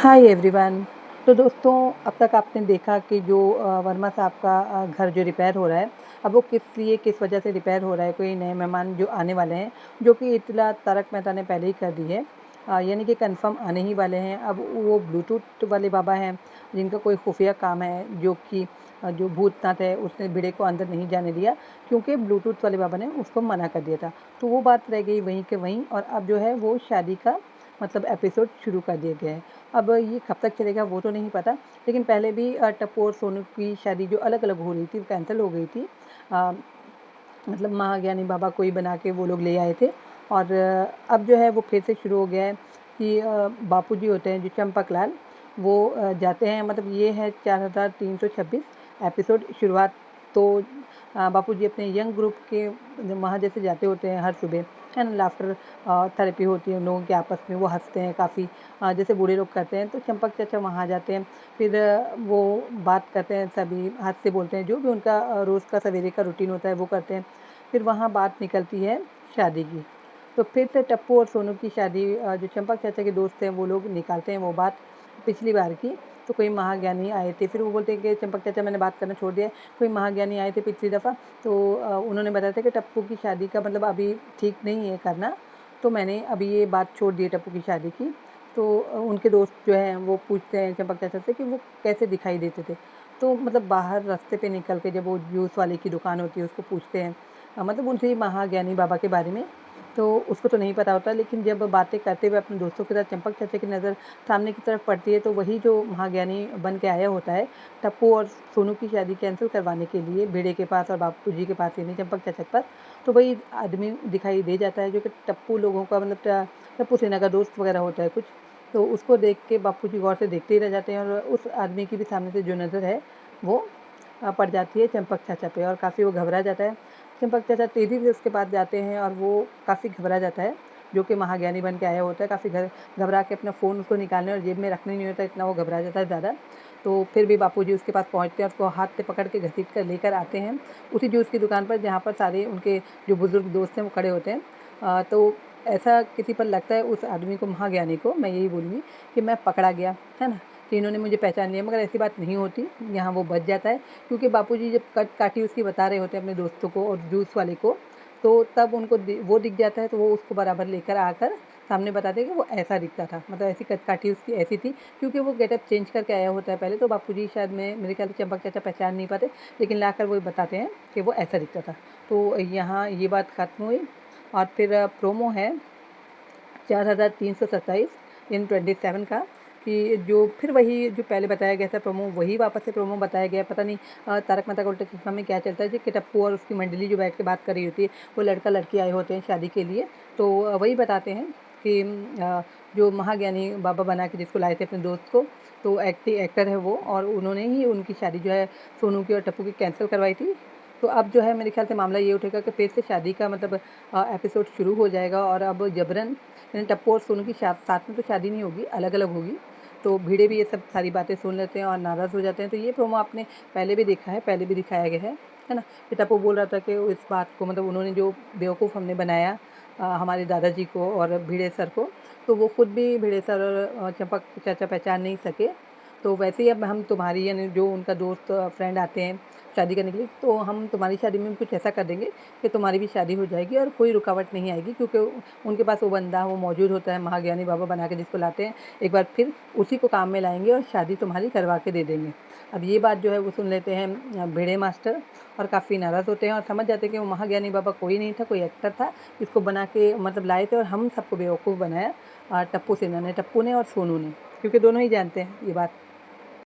Hi everyone. तो दोस्तों, अब तक आपने देखा कि जो वर्मा साहब का घर जो रिपेयर हो रहा है, अब वो किस लिए किस वजह से रिपेयर हो रहा है, कोई नए मेहमान जो आने वाले हैं, जो कि इत्तला तारक मेहता ने पहले ही कर दी है। यानी कि कंफर्म आने ही वाले हैं। अब वो ब्लूटूथ वाले बाबा हैं जिनका कोई खुफिया काम है, जो कि जो भूतनाथ है उसने भिड़े को अंदर नहीं जाने दिया, क्योंकि ब्लूटूथ वाले बाबा ने उसको मना कर दिया था। तो वो बात रह गई वहीं के वहीं, और अब जो है वो शादी का मतलब एपिसोड शुरू कर दिया गया है। अब ये कब तक चलेगा वो तो नहीं पता, लेकिन पहले भी टप्पू और सोनू की शादी जो अलग अलग हो रही थी वो कैंसिल हो गई थी। अ, मतलब महाज्ञानी बाबा को ही बना के वो लोग ले आए थे। और अब जो है वो फिर से शुरू हो गया है कि बापूजी होते हैं जो चंपक लाल, वो जाते हैं, मतलब ये है 4326 एपिसोड शुरुआत। तो बापूजी अपने यंग ग्रुप के वहाँ जैसे जाते होते हैं हर सुबह, है ना, लाफ्टर थेरेपी होती है उन लोगों के आपस में, वो हंसते हैं काफ़ी, जैसे बूढ़े लोग करते हैं। तो चंपक चाचा वहाँ जाते हैं, फिर वो बात करते हैं, सभी हंस से बोलते हैं, जो भी उनका रोज़ का सवेरे का रूटीन होता है वो करते हैं। फिर वहाँ बात निकलती है शादी की। तो फिर से टप्पू और सोनू की शादी, जो चंपक चाचा के दोस्त हैं वो लोग निकालते हैं वो बात पिछली बार की। तो कोई महाज्ञानी आए थे, फिर वो बोलते हैं कि चंपक चाचा मैंने बात करना छोड़ दिया है, कोई महाज्ञानी आए थे पिछली दफ़ा, तो उन्होंने बताया था कि टप्पू की शादी का मतलब अभी ठीक नहीं है करना, तो मैंने अभी ये बात छोड़ दी है टप्पू की शादी की। तो उनके दोस्त जो हैं वो पूछते हैं चंपक चाचा से कि वो कैसे दिखाई देते थे। तो मतलब बाहर रास्ते पे निकल के जब वो जूस वाले की दुकान होती है उसको पूछते हैं, मतलब उनसे ही महाज्ञानी बाबा के बारे में। तो उसको तो नहीं पता होता, लेकिन जब बातें करते हुए अपने दोस्तों के साथ चंपक चाचा की नज़र सामने की तरफ पड़ती है, तो वही जो महाज्ञानी बन के आया होता है टप्पू और सोनू की शादी कैंसिल करवाने के लिए भिड़े के पास और बापूजी के पास, यानी चंपक चाचा के पास, तो वही आदमी दिखाई दे जाता है जो कि टप्पू लोगों का मतलब टप्पू सेना का दोस्त वगैरह होता है कुछ। तो उसको देख के बापूजी गौर से देखते ही रह जाते हैं, और उस आदमी की भी सामने से जो नज़र है वो पड़ जाती है चंपक चाचा पे, और काफ़ी वो घबरा जाता है। चंपक चाचा तेज़ी से उसके पास जाते हैं और वो काफ़ी घबरा जाता है, जो कि महाज्ञानी बन के आया होता है, काफ़ी घबरा के अपना फ़ोन उसको निकालने और जेब में रखने नहीं होता, इतना वो घबरा जाता है ज़्यादा। तो फिर भी बापूजी उसके पास पहुंचते हैं, उसको हाथ से पकड़ के घसीट कर लेकर आते हैं उसी जूस की दुकान पर जहाँ पर सारे उनके जो बुज़ुर्ग दोस्त हैं वो खड़े होते हैं। तो ऐसा किसी पर लगता है उस आदमी को, महाज्ञानी को, मैं यही बोलूँगी कि मैं पकड़ा गया, है ना, कि इन्होंने मुझे पहचान लिया, मगर ऐसी बात नहीं होती। यहाँ वो बच जाता है, क्योंकि बापूजी जब कट काठी उसकी बता रहे होते हैं अपने दोस्तों को और जूस वाले को, तो तब उनको वो दिख जाता है, तो वो उसको बराबर लेकर आकर सामने बताते हैं कि वो ऐसा दिखता था, मतलब ऐसी कट काठी उसकी ऐसी थी, क्योंकि वो गेटअप चेंज करके आया होता है पहले। तो बापूजी शायद में मेरे ख्याल से चंपक चाचा पहचान नहीं पाते, लेकिन लाकर वो बताते हैं कि वो ऐसा दिखता था। तो यहाँ ये बात ख़त्म हुई। और फिर प्रोमो है 4327 इन 27 का, कि जो फिर वही जो पहले बताया गया था प्रोमो, वही वापस से प्रोमो बताया गया। पता नहीं तारक मेहता का उल्टा चश्मा में क्या चलता है जी, कि टप्पू और उसकी मंडली जो बैठ के बात कर रही होती है, वो लड़का लड़की आए होते हैं शादी के लिए। तो वही बताते हैं कि जो महाज्ञानी बाबा बना के जिसको लाए थे अपने दोस्त को, तो एक्टर है वो, और उन्होंने ही उनकी शादी जो है सोनू की और टप्पू की कैंसिल करवाई थी। तो अब जो है मेरे ख्याल से मामला ये उठेगा कि फिर से शादी का मतलब एपिसोड शुरू हो जाएगा, और अब जबरन, यानी टप्पू और सोनू की साथ में तो शादी नहीं होगी, अलग अलग होगी। तो भिड़े भी ये सब सारी बातें सुन लेते हैं और नाराज़ हो जाते हैं। तो ये प्रोमो आपने पहले भी देखा है, पहले भी दिखाया गया है ना, कि टप्पू बोल रहा था कि इस बात को, मतलब उन्होंने जो बेवकूफ़ हमने बनाया हमारे दादाजी को और भिड़े सर को, तो वो खुद भी भिड़े सर और चंपक चाचा पहचान नहीं सके। तो वैसे ही अब हम तुम्हारी, यानी जो उनका दोस्त फ्रेंड आते हैं शादी करने के लिए, तो हम तुम्हारी शादी में भी कुछ ऐसा कर देंगे कि तुम्हारी भी शादी हो जाएगी और कोई रुकावट नहीं आएगी, क्योंकि उनके पास वो बंदा वो मौजूद होता है, महाज्ञानी बाबा बना के जिसको लाते हैं, एक बार फिर उसी को काम में लाएंगे और शादी तुम्हारी करवा के दे देंगे। अब ये बात जो है वो सुन लेते हैं भिड़े मास्टर, और काफ़ी नाराज़ होते हैं और समझ जाते हैं कि वो महाज्ञानी बाबा कोई नहीं था, कोई एक्टर था, इसको बना के मतलब लाए थे, और हम सबको बेवकूफ़ बनाया टप्पू सेना ने, टप्पू ने और सोनू ने, क्योंकि दोनों ही जानते हैं ये बात।